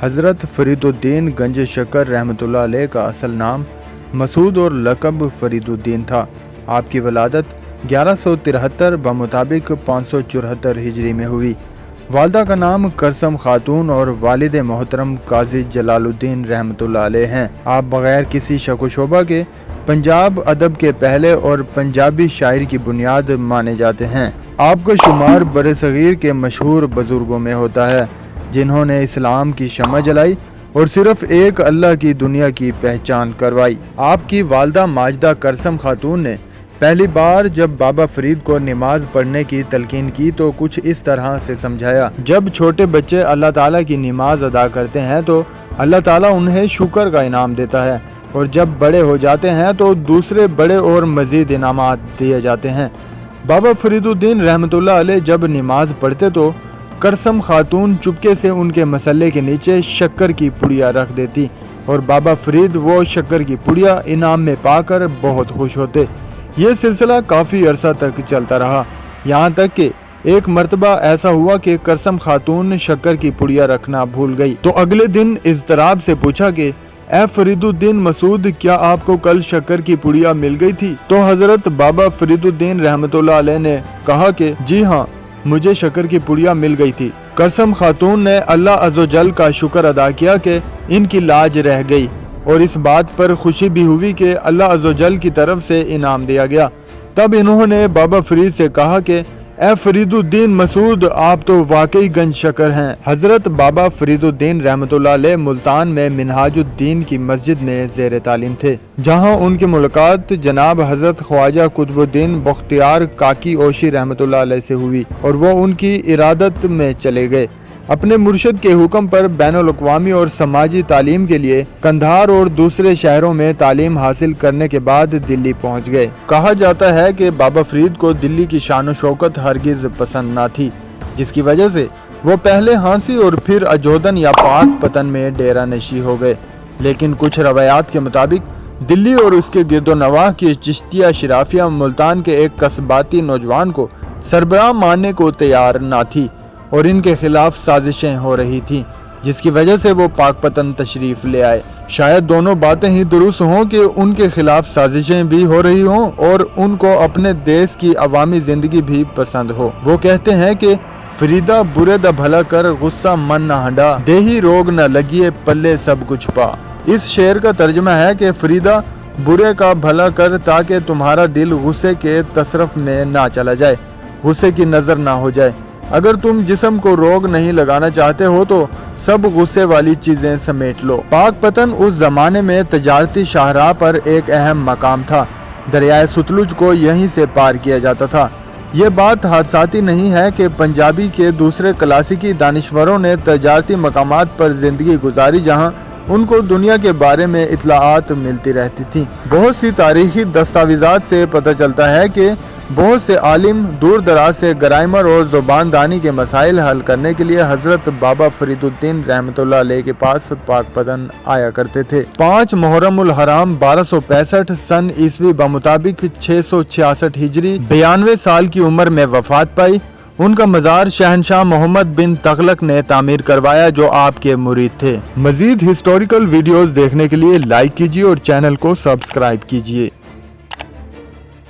حضرت فریدالدین گنج شکر रहमतुल्लाह अलैह का असल नाम मसूद और लक़ब फरीदुद्दीन था। आपकी वलादत 1173 बमुताबिक 574 हिजरी में हुई। वालदा का नाम करसम खातून और वालिद मोहतरम काजी जलालुद्दीन रहमतुल्लाह अलैह हैं। आप बगैर किसी शक व शोबा के पंजाब अदब के पहले और पंजाबी शायरी की बुनियाद माने जाते हैं। आपका शुमार बरसगीर के मशहूर बुजुर्गों में होता है जिन्होंने इस्लाम की शम्मा जलाई और सिर्फ एक अल्लाह की दुनिया की पहचान करवाई। आपकी वालदा माजिदा करसम खातून ने पहली बार जब बाबा फरीद को नमाज पढ़ने की तलकीन की तो कुछ इस तरह से समझाया। जब छोटे बच्चे अल्लाह ताला की नमाज अदा करते हैं तो अल्लाह ताला उन्हें शुक्र का इनाम देता है, और जब बड़े हो जाते हैं तो दूसरे बड़े और मज़ीद इनामात दिए जाते हैं। बाबा फरीदुद्दीन रहमतुल्लाह अलैह जब नमाज पढ़ते तो करसम खातून चुपके से उनके मसल्ले के नीचे शक्कर की पुड़िया रख देती और बाबा फरीद वो शक्कर की पुड़िया इनाम में पाकर बहुत खुश होते। ये सिलसिला काफ़ी अरसा तक चलता रहा, यहाँ तक कि एक मर्तबा ऐसा हुआ कि करसम खातून शक्कर की पुड़िया रखना भूल गई तो अगले दिन इज़्तिराब से पूछा कि ए फरीदुद्दीन मसूद, क्या आपको कल शक्कर की पुड़िया मिल गई थी? तो हज़रत बाबा फरीदुद्दीन रहमतुल्लाह अलैह ने कहा कि जी हाँ, मुझे शक्कर की पुड़िया मिल गई थी। करसम खातून ने अल्लाह अज़्ज़वजल का शुक्र अदा किया कि इनकी लाज रह गई और इस बात पर खुशी भी हुई कि अल्लाह अज़्ज़वजल की तरफ से इनाम दिया गया। तब इन्होंने बाबा फरीद से कहा कि ए फरीदुद्दीन मसूद, आप तो वाकई गंज शकर हैं। हज़रत बाबा फरीदुद्दीन रहमतुल्लाह अलैह मुल्तान में मिनहाजुद्दीन की मस्जिद में ज़ेर तालीम थे, जहां उनकी मुलाकात जनाब हज़रत ख्वाजा कुतुबुद्दीन बख्तियार काकी ओशी रहमतुल्लाह अलैह से हुई और वो उनकी इरादत में चले गए। अपने मुर्शिद के हुक्म पर बैनुल अक़वामी और समाजी तालीम के लिए कंधार और दूसरे शहरों में तालीम हासिल करने के बाद दिल्ली पहुंच गए। कहा जाता है कि बाबा फरीद को दिल्ली की शान शौकत हरगिज़ पसंद ना थी, जिसकी वजह से वो पहले हांसी और फिर अजोदन या पाक पतन में डेरा नशी हो गए। लेकिन कुछ रवायात के मुताबिक दिल्ली और उसके गिरदोनवाह की चिश्तिया शराफिया मुल्तान के एक कस्बाती नौजवान को सरबराह मानने को तैयार ना थी और इनके खिलाफ साजिशें हो रही थी, जिसकी वजह से वो पाकपतन तशरीफ़ ले आए। शायद दोनों बातें ही दुरुस्त हों कि उनके खिलाफ साजिशें भी हो रही हों और उनको अपने देश की अवामी ज़िंदगी भी पसंद हो। वो कहते हैं कि फरीदा बुरे दा भला कर, गुस्सा मन न हंडा, देही रोग न लगिए, पल्ले सब कुछ पा। इस शेर का तर्जुमा है कि फरीदा बुरे का भला कर ताकि तुम्हारा दिल गुस्से के तसरफ में ना चला जाए, गुस्से की नज़र ना हो जाए। अगर तुम जिस्म को रोग नहीं लगाना चाहते हो तो सब गुस्से वाली चीज़ें समेट लो। पाकपतन उस ज़माने में तजारती शाहराह पर एक अहम मकाम था। दरियाए सतलुज को यहीं से पार किया जाता था। ये बात हादसाती नहीं है कि पंजाबी के दूसरे क्लासिकी दानिश्वरों ने तजारती मकामात पर ज़िंदगी गुजारी जहाँ उनको दुनिया के बारे में इत्तलाआत मिलती रहती थी। बहुत सी तारीखी दस्तावेज़ात से पता चलता है कि बहुत से आलिम दूर दराज से ग्रामर और ज़ुबानदानी के मसाइल हल करने के लिए हज़रत बाबा फरीदुद्दीन रहमतुल्लाह अलैह के पास पाकपतन आया करते थे। 5 मुहर्रमुल हराम 1265 सन ईस्वी बमुताबिक 666 हिजरी 92 साल की उम्र में वफात पाई। उनका मज़ार शहनशाह मोहम्मद बिन तगलक ने तामीर करवाया, जो आपके मुरीद थे। मज़ीद हिस्टोरिकल वीडियोस देखने के लिए लाइक कीजिए और चैनल को सब्सक्राइब कीजिए।